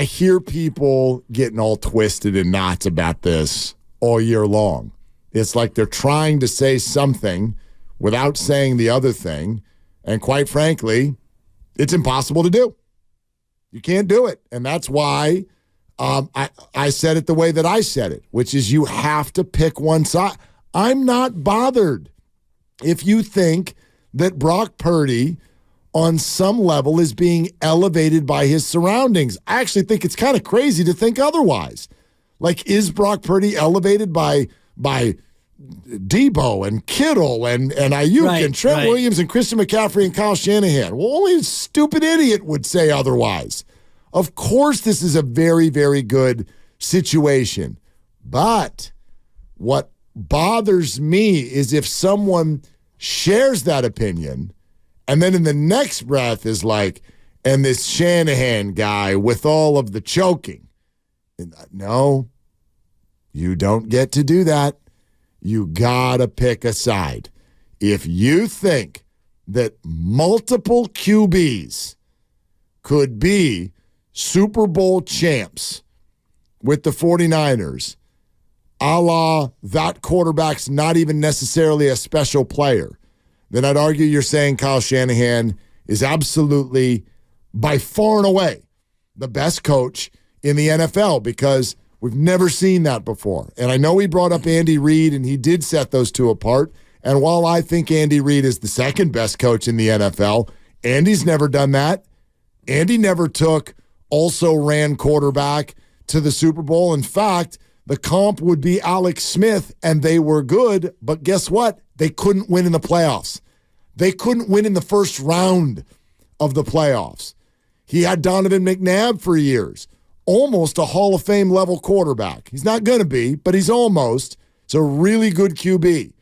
I hear people getting all twisted in knots about this all year long. It's like they're trying to say something without saying the other thing. And quite frankly, it's impossible to do. You can't do it. And that's why I said it the way that I said it, which is you have to pick one side. I'm not bothered if you think that Brock Purdy on some level is being elevated by his surroundings. I actually think it's kind of crazy to think otherwise. Like, is Brock Purdy elevated by Debo and Kittle and Ayuk and Trent Williams and Christian McCaffrey and Kyle Shanahan? Well, only a stupid idiot would say otherwise. Of course, this is a very, very good situation. But what bothers me is if someone shares that opinion and then in the next breath is like, and this Shanahan guy with all of the choking. No, you don't get to do that. You gotta pick a side. If you think that multiple QBs could be Super Bowl champs with the 49ers, a la that quarterback's not even necessarily a special player, then I'd argue you're saying Kyle Shanahan is absolutely, by far and away, the best coach in the NFL because we've never seen that before. And I know he brought up Andy Reid, and he did set those two apart. And while I think Andy Reid is the second best coach in the NFL, Andy's never done that. Andy never took also ran quarterback to the Super Bowl. In fact, the comp would be Alex Smith, and they were good. But guess what? They couldn't win in the playoffs. They couldn't win in the first round of the playoffs. He had Donovan McNabb for years, almost a Hall of Fame level quarterback. He's not going to be, but he's almost. It's a really good QB.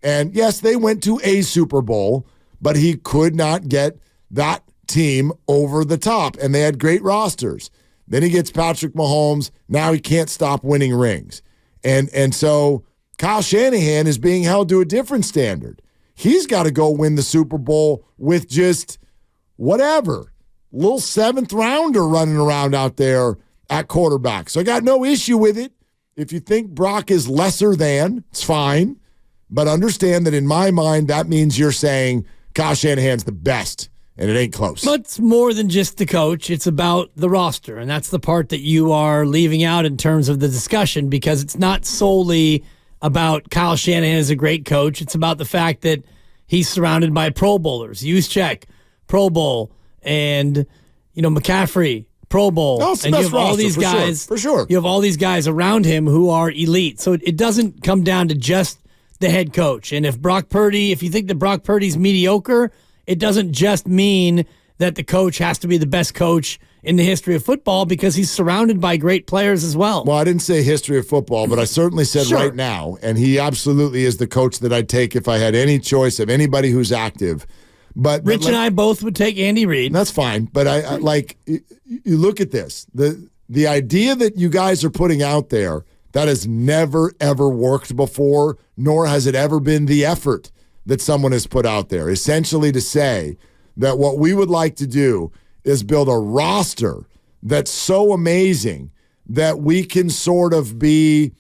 And yes, they went to a Super Bowl, but he could not get that team over the top, and they had great rosters. Then he gets Patrick Mahomes. Now he can't stop winning rings. And so Kyle Shanahan is being held to a different standard. He's got to go win the Super Bowl with just whatever, little seventh rounder running around out there at quarterback. So I got no issue with it. If you think Brock is lesser than, it's fine. But understand that in my mind, that means you're saying Kyle Shanahan's the best, and it ain't close. But it's more than just the coach. It's about the roster, and that's the part that you are leaving out in terms of the discussion, because it's not solely about Kyle Shanahan as a great coach. It's about the fact that he's surrounded by Pro Bowlers. Juszczyk, Pro Bowl, and McCaffrey, Pro Bowl. No, it's and the you best have all roster, these guys. For sure. You have all these guys around him who are elite. So it doesn't come down to just the head coach. And if you think that Brock Purdy's mediocre, it doesn't just mean that the coach has to be the best coach in the history of football, because he's surrounded by great players as well. Well, I didn't say history of football, but I certainly said Sure. right now, and he absolutely is the coach that I'd take if I had any choice of anybody who's active. But Rich and I both would take Andy Reid. That's fine, but I like, you look at this. The idea that you guys are putting out there, that has never, ever worked before, nor has it ever been the effort that someone has put out there. Essentially to say that what we would like to do is build a roster that's so amazing that we can sort of be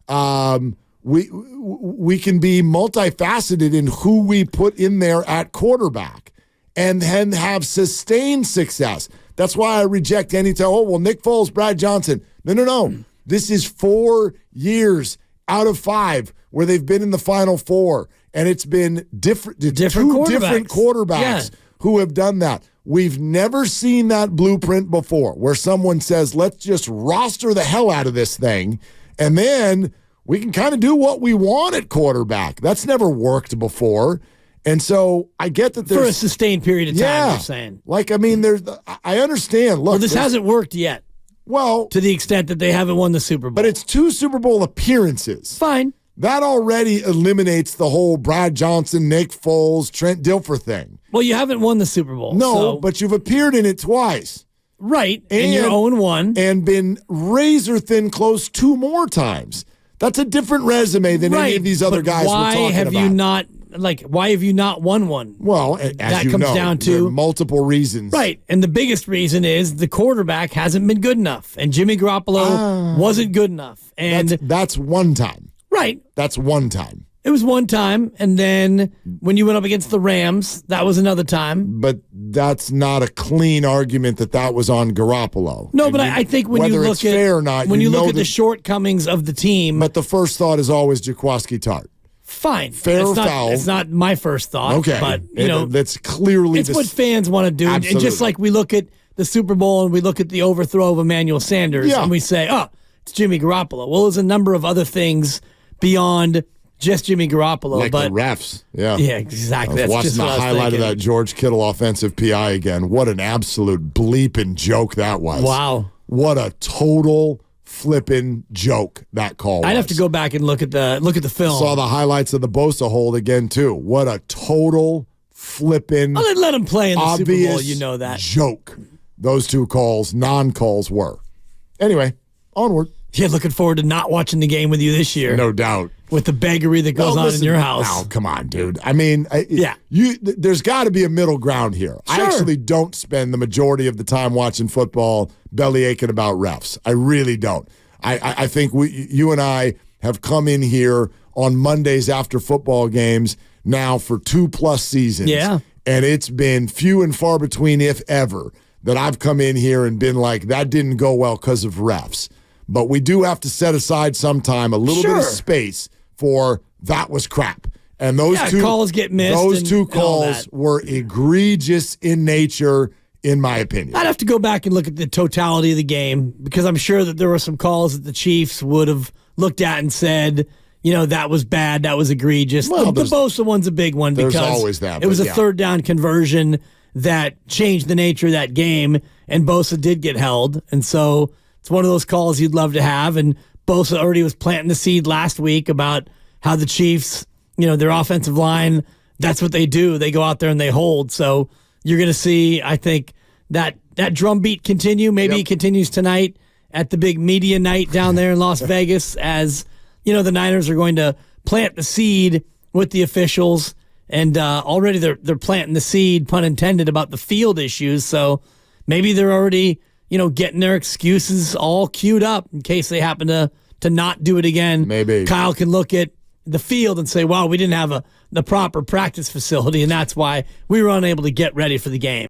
we can be multifaceted in who we put in there at quarterback and then have sustained success. That's why I reject any time, Nick Foles, Brad Johnson. No. This is 4 years out of 5 where they've been in the Final Four, and it's been different quarterbacks who have done that. We've never seen that blueprint before, where someone says, let's just roster the hell out of this thing, and then we can kind of do what we want at quarterback. That's never worked before. And so I get that there's... For a sustained period of time, you're saying. I understand. Look, this hasn't worked yet. Well... To the extent that they haven't won the Super Bowl. But it's 2 Super Bowl appearances. Fine. That already eliminates the whole Brad Johnson, Nick Foles, Trent Dilfer thing. Well, you haven't won the Super Bowl. No, but you've appeared in it twice. Right, and you're 0-1. And been razor-thin close 2 more times. That's a different resume than any of these other guys we're talking about. Why have you not why have you not won one? Well, as that you comes know, down there to are multiple reasons. Right. And the biggest reason is the quarterback hasn't been good enough. And Jimmy Garoppolo wasn't good enough. And that's one time. Right. That's one time. It was one time, and then when you went up against the Rams, that was another time. But that's not a clean argument that was on Garoppolo. No, but I think when you look at fair or not, when you look at the shortcomings of the team, but the first thought is always Jaquiski Tartt. Fine, fair or foul? It's not my first thought. Okay, but that's clearly it's what fans want to do, and just like we look at the Super Bowl and we look at the overthrow of Emmanuel Sanders, and we say, "Oh, it's Jimmy Garoppolo." Well, there's a number of other things beyond just Jimmy Garoppolo, like but the refs. Yeah, exactly. I was watching the highlight of that George Kittle offensive PI again. What an absolute bleeping joke that was. Wow. What a total flipping joke that call was. I'd have to go back and look at the film. Saw the highlights of the Bosa hold again too. What a total flipping I'll let him play in the Super Bowl, you know that. Joke. Those two calls, non-calls were. Anyway, onward. Yeah, looking forward to not watching the game with you this year. No doubt. With the beggary that goes on in your house. Oh, come on, dude. I mean, there's got to be a middle ground here. Sure. I actually don't spend the majority of the time watching football belly aching about refs. I really don't. I think you and I have come in here on Mondays after football games now for 2+ seasons. Yeah. And it's been few and far between, if ever, that I've come in here and been like, that didn't go well because of refs. But we do have to set aside sometime a little bit of space for that was crap. And those two calls get missed. Those two calls were egregious in nature, in my opinion. I'd have to go back and look at the totality of the game because I'm sure that there were some calls that the Chiefs would have looked at and said, that was bad, that was egregious. Well, the Bosa one's a big one because always that, it was a third down conversion that changed the nature of that game, and Bosa did get held. And so it's one of those calls you'd love to have. And Bosa already was planting the seed last week about how the Chiefs, their offensive line, that's what they do. They go out there and they hold. So you're going to see, I think, that drumbeat continue. Maybe it continues tonight at the big media night down there in Las Vegas as, the Niners are going to plant the seed with the officials. And already they're planting the seed, pun intended, about the field issues. So maybe they're already getting their excuses all queued up in case they happen to not do it again. Maybe Kyle can look at the field and say, wow, we didn't have the proper practice facility, and that's why we were unable to get ready for the game.